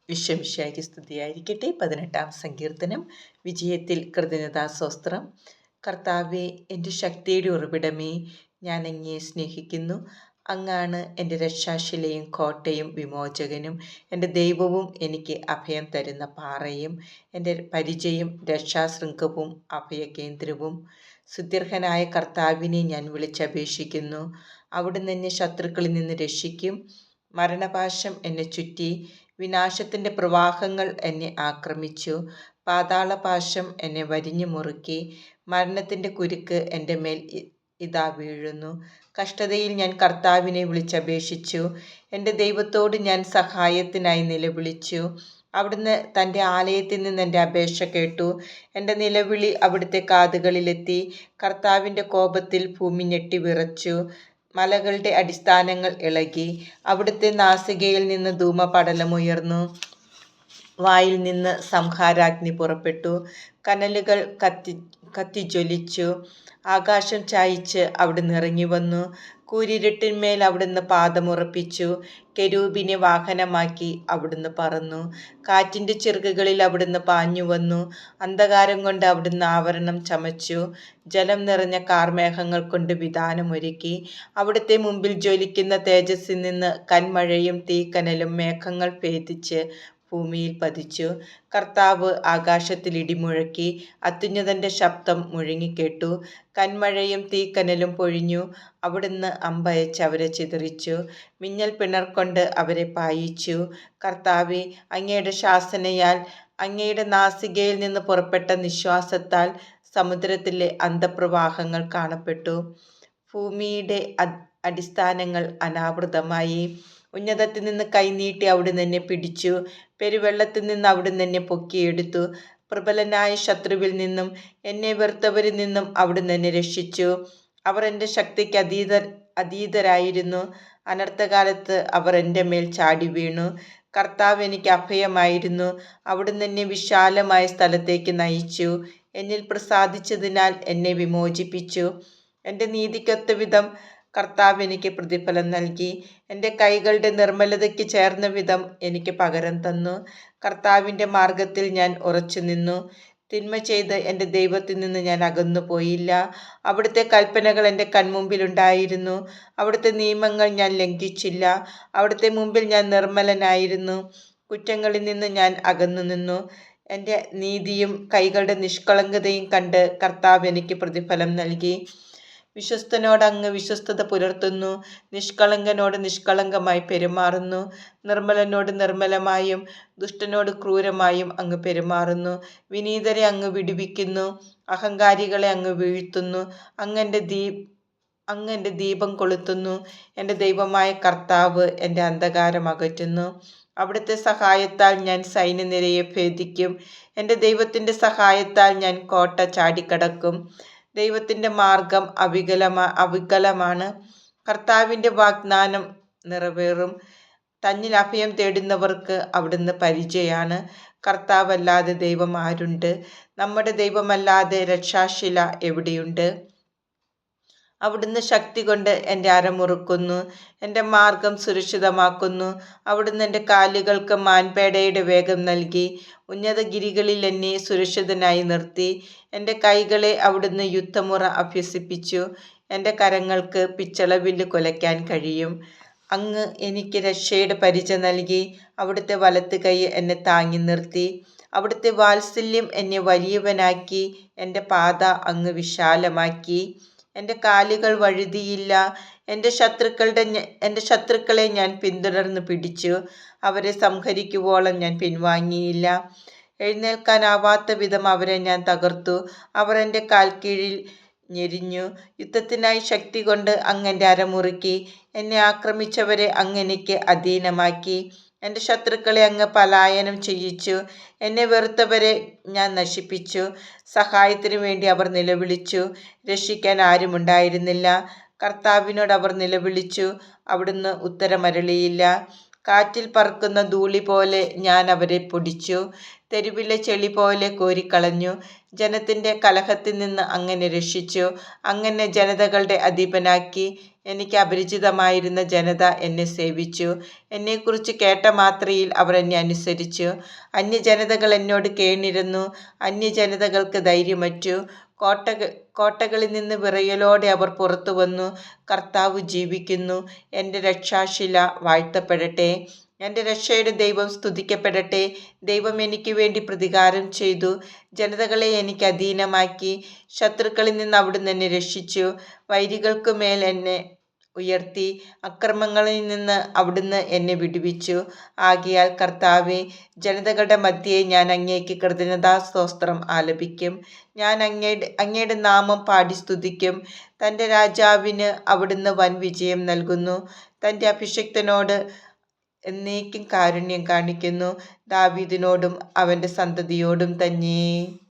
വിശ്വമിശിഹായ്ക്ക് സ്തുതിയായിരിക്കട്ടെ. 18-ാം സങ്കീർത്തനം. വിജയത്തിൽ കൃതജ്ഞതാസ്തോത്രം. കർത്താവേ, എൻ്റെ ശക്തിയുടെ ഉറവിടമേ, ഞാൻ അങ്ങയെ സ്നേഹിക്കുന്നു. അങ്ങാണ് എൻ്റെ രക്ഷാശിലയും കോട്ടയും വിമോചകനും, എൻ്റെ ദൈവവും എനിക്ക് അഭയം തരുന്ന പാറയും, എൻ്റെ പരിചയും രക്ഷാശൃംഖവും അഭയകേന്ദ്രവും. സുദീർഘനായ കർത്താവിനെ ഞാൻ വിളിച്ചപേക്ഷിക്കുന്നു. അവിടുന്ന് എന്നെ ശത്രുക്കളിൽ നിന്ന് രക്ഷിക്കും. മരണപാശം എന്നെ ചുറ്റി, വിനാശത്തിൻ്റെ പ്രവാഹങ്ങൾ എന്നെ ആക്രമിച്ചു. പാതാളപാശം എന്നെ വരിഞ്ഞു മുറുക്കി, മരണത്തിൻ്റെ കുരുക്ക് എൻ്റെ മേൽ ഇതാ വീഴുന്നു. കഷ്ടതയിൽ ഞാൻ കർത്താവിനെ വിളിച്ചപേക്ഷിച്ചു. എൻ്റെ ദൈവത്തോട് ഞാൻ സഹായത്തിനായി നിലവിളിച്ചു. അവിടുന്ന് തൻ്റെ ആലയത്തിൽ നിന്ന് എൻ്റെ അപേക്ഷ കേട്ടു. എൻ്റെ നിലവിളി അവിടുത്തെ കാതുകളിലെത്തി. കർത്താവിൻ്റെ കോപത്തിൽ ഭൂമി ഞെട്ടി വിറച്ചു. മലകളുടെ അടിസ്ഥാനങ്ങൾ ഇളകി. അവിടുത്തെ നാസികയിൽ നിന്ന് ധൂമപടലമുയർന്നു. വായിൽ നിന്ന് സംഹാരാഗ്നി പുറപ്പെട്ടു. കനലുകൾ കത്തിജ്വലിച്ചു. ആകാശം ചായിച്ച് അവിടുന്ന് ഇറങ്ങി വന്നു. കൂരിരുട്ടിന്മേൽ അവിടുന്ന് പാദമുറപ്പിച്ചു. കെരൂബിനെ വാഹനമാക്കി അവിടുന്ന് പറന്നു. കാറ്റിൻ്റെ ചിറകുകളിൽ അവിടുന്ന് പാഞ്ഞു വന്നു. അന്ധകാരം കൊണ്ട് അവിടുന്ന് ആവരണം ചമച്ചു. ജലം നിറഞ്ഞ കാർമേഘങ്ങൾ കൊണ്ട് വിധാനമൊരുക്കി. അവിടുത്തെ മുമ്പിൽ ജ്വലിക്കുന്ന തേജസ്സിൽ നിന്ന് കന്മഴയും തീക്കനലും മേഘങ്ങൾ ഭേദിച്ച് ഭൂമിയിൽ പതിച്ചു. കർത്താവ് ആകാശത്തിൽ ഇടിമുഴക്കി. അത്യുന്നതൻ്റെ ശബ്ദം മുഴങ്ങിക്കേട്ടു. കന്മഴയും തീക്കനലും പൊഴിഞ്ഞു. അവിടുന്ന് അമ്പയച്ച് അവരെ ചിതറിച്ചു. മിന്നൽ പിണർകൊണ്ട് അവരെ പായിച്ചു. കർത്താവേ, അങ്ങയുടെ ശാസനയാൽ, അങ്ങയുടെ നാസികയിൽ നിന്ന് പുറപ്പെട്ട നിശ്വാസത്താൽ സമുദ്രത്തിലെ അന്തർപ്രവാഹങ്ങൾ കാണപ്പെട്ടു. ഭൂമിയുടെ അടിസ്ഥാനങ്ങൾ അനാവൃതമായി. ഉന്നതത്തിൽ നിന്ന് കൈനീട്ടി അവിടുന്ന് എന്നെ പിടിച്ചു. പെരുവെള്ളത്തിൽ നിന്ന് അവിടുന്ന് എന്നെ പൊക്കിയെടുത്തു. പ്രബലനായ ശത്രുവിൽ നിന്നും എന്നെ വെറുത്തവരിൽ നിന്നും അവിടുന്ന് എന്നെ രക്ഷിച്ചു. അവർ എൻ്റെ ശക്തിക്ക് അതീതരായിരുന്നു. അനർത്ഥകാലത്ത് അവർ എൻ്റെ മേൽ ചാടി വീണു. കർത്താവ് എനിക്ക് അഭയമായിരുന്നു. അവിടുന്ന് എന്നെ വിശാലമായ സ്ഥലത്തേക്ക് നയിച്ചു. എന്നിൽ പ്രസാദിച്ചതിനാൽ എന്നെ വിമോചിപ്പിച്ചു. എൻ്റെ നീതിക്കൊത്ത വിധം കർത്താവ് എനിക്ക് പ്രതിഫലം നൽകി. എൻ്റെ കൈകളുടെ നിർമ്മലതയ്ക്ക് ചേർന്ന വിധം എനിക്ക് പകരം തന്നു. കർത്താവിൻ്റെ മാർഗത്തിൽ ഞാൻ ഉറച്ചു നിന്നു. തിന്മ ചെയ്ത് എൻ്റെ ദൈവത്തിൽ നിന്ന് ഞാൻ അകന്നു പോയില്ല. അവിടുത്തെ കൽപ്പനകൾ എൻ്റെ കൺമുമ്പിലുണ്ടായിരുന്നു. അവിടുത്തെ നിയമങ്ങൾ ഞാൻ ലംഘിച്ചില്ല. അവിടുത്തെ മുമ്പിൽ ഞാൻ നിർമ്മലനായിരുന്നു. കുറ്റങ്ങളിൽ നിന്ന് ഞാൻ അകന്നു നിന്നു. എൻ്റെ നീതിയും കൈകളുടെ നിഷ്കളങ്കതയും കണ്ട് കർത്താവ് എനിക്ക് പ്രതിഫലം നൽകി. വിശ്വസ്തനോട് അങ്ങ് വിശ്വസ്തത പുലർത്തുന്നു. നിഷ്കളങ്കനോട് നിഷ്കളങ്കമായി പെരുമാറുന്നു. നിർമ്മലനോട് നിർമ്മലമായും ദുഷ്ടനോട് ക്രൂരമായും അങ്ങ് പെരുമാറുന്നു. വിനീതരെ അങ്ങ് വിടുവിക്കുന്നു. അഹങ്കാരികളെ അങ്ങ് വീഴ്ത്തുന്നു. അങ്ങ് എൻ്റെ ദീപം കൊളുത്തുന്നു. എൻ്റെ ദൈവമായ കർത്താവ് എൻ്റെ അന്ധകാരം അകറ്റുന്നു. അവിടുത്തെ സഹായത്താൽ ഞാൻ സൈന്യനിരയെ ഭേദിക്കും. എൻ്റെ ദൈവത്തിൻ്റെ സഹായത്താൽ ഞാൻ കോട്ട ചാടിക്കടക്കും. ദൈവത്തിൻ്റെ മാർഗം അവികലമാണ്. കർത്താവിൻ്റെ വാഗ്ദാനം നിറവേറും. തന്നിൽ അഭയം തേടുന്നവർക്ക് അവിടുന്ന് പരിചയാണ്. കർത്താവല്ലാതെ ദൈവം ആരുണ്ട്? നമ്മുടെ ദൈവമല്ലാതെ രക്ഷാശില എവിടെയുണ്ട്? അവിടുന്ന് ശക്തി കൊണ്ട് എൻ്റെ അരമുറുക്കുന്നു. എൻ്റെ മാർഗം സുരക്ഷിതമാക്കുന്നു. അവിടുന്ന് എൻ്റെ കാലുകൾക്ക് മാൻപേടയുടെ വേഗം നൽകി. ഉന്നതഗിരികളിൽ എന്നെ സുരക്ഷിതനായി നിർത്തി. എൻ്റെ കൈകളെ അവിടുന്ന് യുദ്ധമുറ അഭ്യസിപ്പിച്ചു. എൻ്റെ കരങ്ങൾക്ക് പിച്ചളവില്ല് കുലയ്ക്കാൻ കഴിയും. അങ്ങ് എനിക്ക് രക്ഷയുടെ പരിച നൽകി. അവിടുത്തെ വലത്ത് കൈ എന്നെ താങ്ങി നിർത്തി. അവിടുത്തെ വാത്സല്യം എന്നെ വലിയവനാക്കി. എൻ്റെ പാത അങ്ങ് വിശാലമാക്കി. എൻ്റെ കാലുകൾ വഴുതിയില്ല. എൻ്റെ ശത്രുക്കളെ ഞാൻ പിന്തുടർന്ന് പിടിച്ചു. അവരെ സംഹരിക്കുവോളം ഞാൻ പിൻവാങ്ങിയില്ല. എഴുന്നേൽക്കാനാവാത്ത വിധം അവരെ ഞാൻ തകർത്തു. അവർ എൻ്റെ കാൽക്കീഴിൽ ഞെരിഞ്ഞു. യുദ്ധത്തിനായി ശക്തി കൊണ്ട് അങ്ങ് എൻ്റെ അരമുറുക്കി. എന്നെ ആക്രമിച്ചവരെ അങ്ങ് എനിക്ക് അധീനമാക്കി. എൻ്റെ ശത്രുക്കളെ അങ്ങ് പലായനം ചെയ്യിച്ചു. എന്നെ വെറുത്തവരെ ഞാൻ നശിപ്പിച്ചു. സഹായത്തിനു വേണ്ടി അവർ നിലവിളിച്ചു. രക്ഷിക്കാൻ ആരുമുണ്ടായിരുന്നില്ല. കർത്താവിനോട് അവർ നിലവിളിച്ചു. അവിടുന്ന് ഉത്തരമരുളിയില്ല. കാറ്റിൽ പറക്കുന്ന ധൂളി പോലെ ഞാൻ അവരെ പൊടിച്ചു. തെരുവിലെ ചെളി പോലെ കോരിക്കളഞ്ഞു. ജനത്തിൻ്റെ കലഹത്തിൽ നിന്ന് അങ്ങനെ രക്ഷിച്ചു. അങ്ങനെ ജനതകളുടെ അധീപനാക്കി. എനിക്ക് അപരിചിതമായിരുന്ന ജനത എന്നെ സേവിച്ചു. എന്നെക്കുറിച്ച് കേട്ട മാത്രയിൽ അവർ എന്നെ അനുസരിച്ചു. അന്യജനതകൾ എന്നോട് കേണിരുന്നു. അന്യജനതകൾക്ക് ധൈര്യമറ്റു. കോട്ടകളിൽ നിന്ന് വിറയലോടെ അവർ പുറത്തു വന്നു. കർത്താവ് ജീവിക്കുന്നു. എൻ്റെ രക്ഷാശില വാഴ്ത്തപ്പെടട്ടെ. എൻ്റെ രക്ഷയുടെ ദൈവം സ്തുതിക്കപ്പെടട്ടെ. ദൈവം എനിക്ക് വേണ്ടി പ്രതികാരം ചെയ്തു. ജനതകളെ എനിക്ക് അധീനമാക്കി. ശത്രുക്കളിൽ നിന്ന് അവിടുന്ന് എന്നെ രക്ഷിച്ചു. വൈരികൾക്കു മേൽ എന്നെ ഉയർത്തി. അക്രമങ്ങളിൽ നിന്ന് അവിടുന്ന് എന്നെ വിടുവിച്ചു. ആകയാൽ കർത്താവേ, ജനതകളുടെ മധ്യേ ഞാൻ അങ്ങേക്ക് കൃതജ്ഞതാസ്തോത്രം ആലപിക്കും. ഞാൻ അങ്ങയുടെ നാമം പാടി സ്തുതിക്കും. തൻ്റെ രാജാവിന് അവിടുന്ന് വൻ വിജയം നൽകുന്നു. തൻ്റെ അഭിഷിക്തനോട് എന്നേക്കും കാരുണ്യം കാണിക്കുന്നു. ദാവീദിനോടും അവൻ്റെ സന്തതിയോടും തന്നെ.